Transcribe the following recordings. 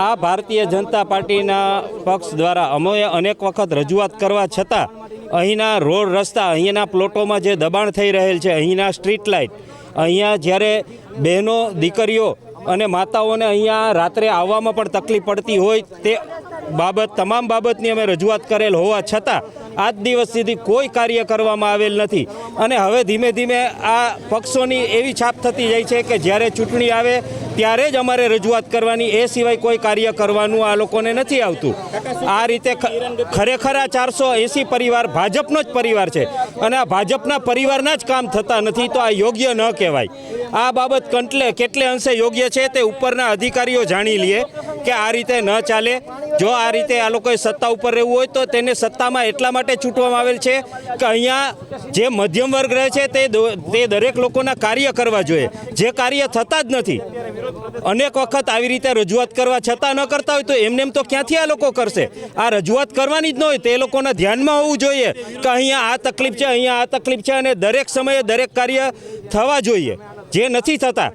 આ ભારતીય જનતા પાર્ટીના પક્ષ દ્વારા અમે અનેક વખત રજૂઆત કરવા છતાં અહીંના રોડ રસ્તા, અહીંના પ્લોટોમાં જે દબાણ થઈ રહેલ છે, અહીંના સ્ટ્રીટ લાઇટ, અહીંયા જ્યારે બહેનો, દીકરીઓ અને માતાઓને અહીંયા રાત્રે આવવામાં પણ તકલીફ પડતી હોય તે તમામ બાબતની અમે રજૂઆત કરેલ હોવા છતાં આજ દિવસ સુધી કોઈ કાર્ય કરવામાં આવેલ નથી. અને હવે ધીમે ધીમે આ પક્ષોની એવી છાપ થતી જાય છે કે જ્યારે ચૂંટણી આવે ત્યારે જ અમારે રજૂઆત કરવાની, એ સિવાય કોઈ કાર્ય કરવાનું આ લોકોને નથી આવતું. આ રીતે ખરેખર આ 480 પરિવાર ભાજપનો જ પરિવાર છે અને આ ભાજપના પરિવારના જ કામ થતા નથી, તો આ યોગ્ય ન કહેવાય. આ બાબત કેટલે અંશે યોગ્ય છે તે ઉપરના અધિકારીઓ જાણી લે કે આ રીતે ન ચાલે. જો આ રીતે આ લોકોએ સત્તા ઉપર રહેવું હોય તો તેને સત્તામાં એટલા માટે ચૂંટવામાં આવેલ છે કે અહીંયા જે મધ્યમ વર્ગ રહે છે તે દરેક લોકોના કાર્ય કરવા જોઈએ, જે કાર્ય થતા જ નથી. અનેક વખત આવી રીતે રજૂઆત કરવા છતાં ન કરતા હોય તો એમને તો ક્યાંથી આ લોકો કરશે? આ રજૂઆત કરવાની જ ન હોય, તે લોકોના ધ્યાનમાં હોવું જોઈએ કે અહીંયા આ તકલીફ છે, અહીંયા આ તકલીફ છે અને દરેક સમયે દરેક કાર્ય થવા જોઈએ, જે નથી થતા.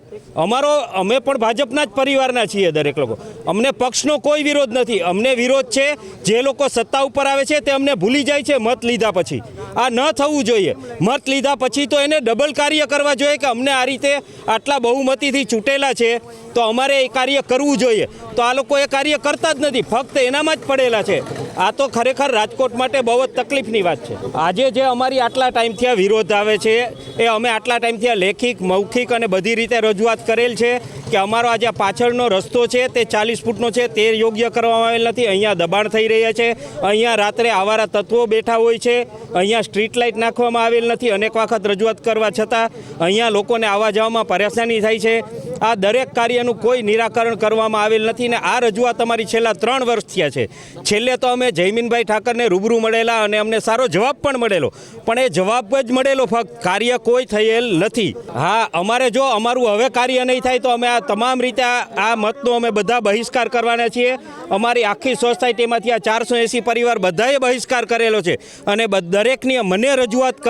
અમે પણ ભાજપના જ પરિવારના છીએ દરેક લોકો. અમને પક્ષનો કોઈ વિરોધ નથી. અમને વિરોધ છે જે લોકો સત્તા ઉપર આવે છે તે અમને ભૂલી જાય છે મત લીધા પછી. આ ન થવું જોઈએ. મત લીધા પછી તો એને ડબલ કાર્ય કરવા જોઈએ કે અમને આ રીતે આટલા બહુમતીથી ચૂંટેલા છે તો અમારે એ કાર્ય કરવું જોઈએ. તો આ લોકો એ કાર્ય કરતા જ નથી, ફક્ત એનામાં જ પડેલા છે. આ તો ખરેખર રાજકોટ માટે બહુ જ તકલીફની વાત છે. આજે જે અમારી આટલા ટાઈમથી આ વિરોધ આવે છે એ અમે આટલા ટાઈમથી આ લેખિત, મૌખિક અને બધી રીતે રજૂઆત કરેલ છે કે અમારો આ જે પાછળનો રસ્તો છે તે 40 ફૂટનો છે તે યોગ્ય કરવામાં આવેલ નથી. અહીંયા દબાણ થઈ રહ્યા છે, અહીંયા રાત્રે આવારા તત્વો બેઠા હોય છે, અહીંયા સ્ટ્રીટ લાઇટ નાખવામાં આવેલ નથી. અનેક વખત રજૂઆત કરવા છતાં અહીંયા લોકોને આવવા જવામાં પરેશાની થાય છે. આ દરેક કાર્યનું કોઈ નિરાકરણ કરવામાં આવેલ નથી ને આ રજૂઆત અમારી છેલ્લા 3 વર્ષ થયા છે. છેલ્લે તો અમે જયમીનભાઈ ઠાકરને રૂબરૂ મળેલા અને અમને સારો જવાબ પણ મળેલો, પણ એ જવાબ જ મળેલો, ફક્ત કાર્ય કોઈ થયેલ નથી. હા, અમારું હવે કાર્ય નહીં થાય તો અમે આ તમામ રીતે આ મતનો અમે બધા બહિષ્કાર કરવાના છીએ. અમારી આખી સોસાયટીમાંથી આ 480 પરિવાર બધાએ બહિષ્કાર કરેલો છે અને દરેકની મને રજૂઆત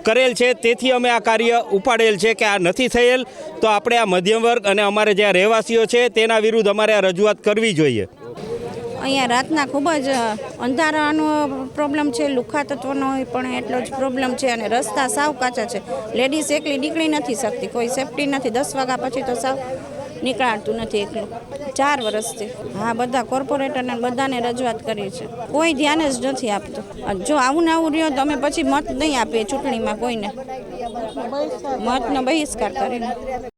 કરેલ છે, તેથી અમે આ કાર્ય ઉપાડેલ છે કે આ નથી થયેલ તો આપણે આ મધ્યમ વર્ગ અને અમારે જ્યાં રહેવાસીઓ છે તેના વિરુદ્ધ અમારે આ રજૂઆત કરવી જોઈએ. અહીંયા રાતના ખૂબ જ અંધારાનો પ્રોબ્લેમ છે, લુખ્ખા તત્વનો પણ એટલો જ પ્રોબ્લેમ છે અને રસ્તા સાવ કાચા છે. લેડીઝ એકલી નીકળી નથી શકતી, કોઈ સેફટી નથી. 10 વાગ્યા પછી તો સાવ નીકળાતું નથી એકલું. 4 વર્ષથી હા બધા કોર્પોરેટરને બધાને રજૂઆત કરી છે, કોઈ ધ્યાન જ નથી આપતું. જો આવું ને આવું રહ્યો તો અમે પછી મત નહીં આપીએ ચૂંટણીમાં કોઈને, મતનો બહિષ્કાર કરીને.